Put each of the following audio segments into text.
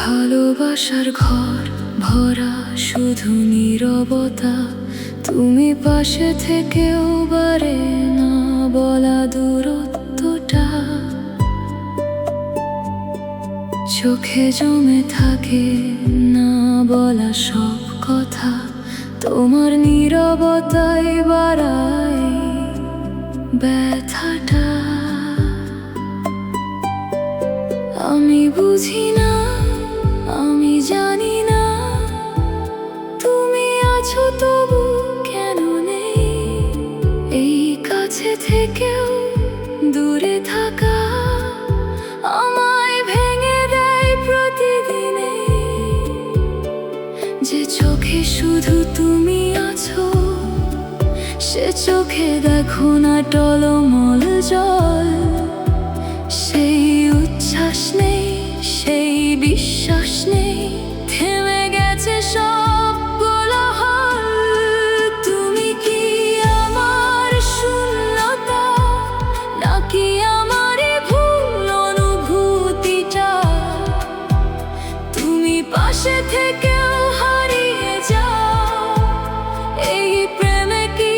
ভালোবাসার ঘর ভরা শুধু নীরবতা, তুমি পাশে থেকেও বারে না বলা দূরত্বটা। চোখে জমে থাকে না বলা সব কথা, তোমার নীরবতায় বাড়ায় ব্যথাটা। আমি বুঝি না, আমি জানি না, তুমি আছো তবু কেন নেই। এই কাছে থেকেও দূরে থাকা আমায় ভেঙে দেয় প্রতিদিনে। যে চোখে শুধু তুমি আছো, সে চোখে দেখো না টলমল জল। সেই উচ্ছ্বাস নেই, সেই বিশ্বাস নেই, থেমে গেছে সবগুলো হাল। তুমি কি আমার শূন্যতা, নাকি আমারই ভুল অনুভূতিটা? তুমি পাশে থেকেও হারিয়ে যাও এই প্রেমে, কি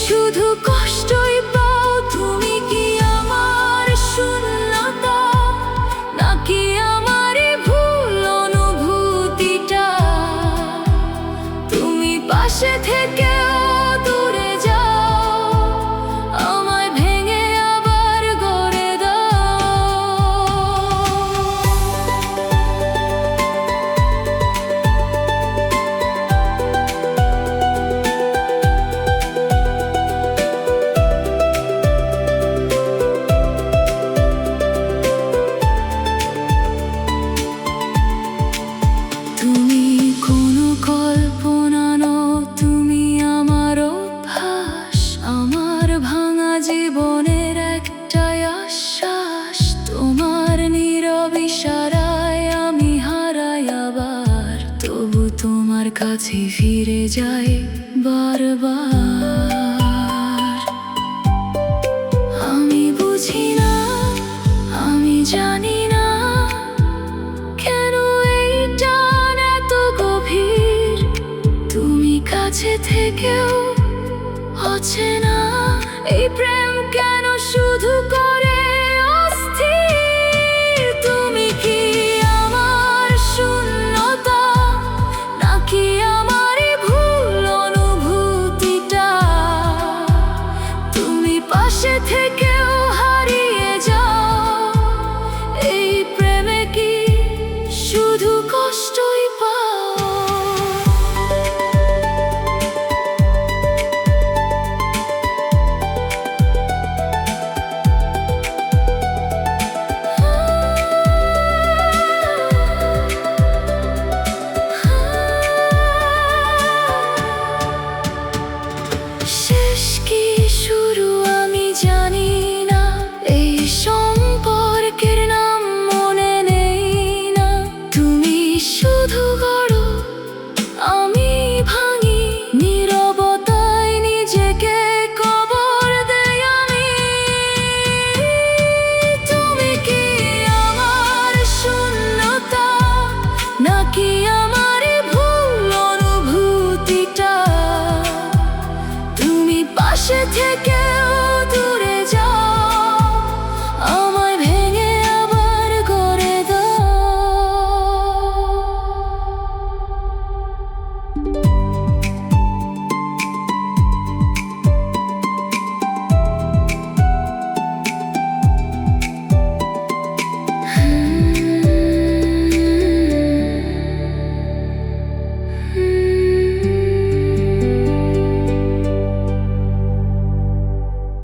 শুধু কষ্টই পাও? তুমি কি আমার শূন্যতা, নাকি আমারই ভুল অনুভূতিটা? তুমি পাশে থেকেও দূরে যাও, আমায় ভেঙে আবার গড়ে দাও। তুমি কোনো কল্পনা নও, তুমি আমার অভ্যাস, আমার ভাঙা জীবনের একটাই আশ্বাস। তোমার নীরব ইশারায় আমি হারাই আবার, তবু তোমার কাছে ফিরে যাই বারবার। আমি বুঝি না, আমি জানি না, কেন এই টান এত গভীর? তুমি কাছে থেকেও অচেনা, এই প্রেম কেন শুধু করে অস্থির? তুমি কি আমার শূন্যতা, নাকি আমারই ভুল অনুভূতিটা? তুমি পাশে থেকেও হারিয়ে যাও এই প্রেমে, কি শুধু কষ্টই পাও? শেষ কি শুরু আমি জানি না, এই সম্পর্কের নাম মনে নেই না। তুমি শুধু গড়ো, আমি ভাঙি, নীরবতায় নিজেকে কবর দেই আমি। তুমি কি আমার শূন্যতা, নাকি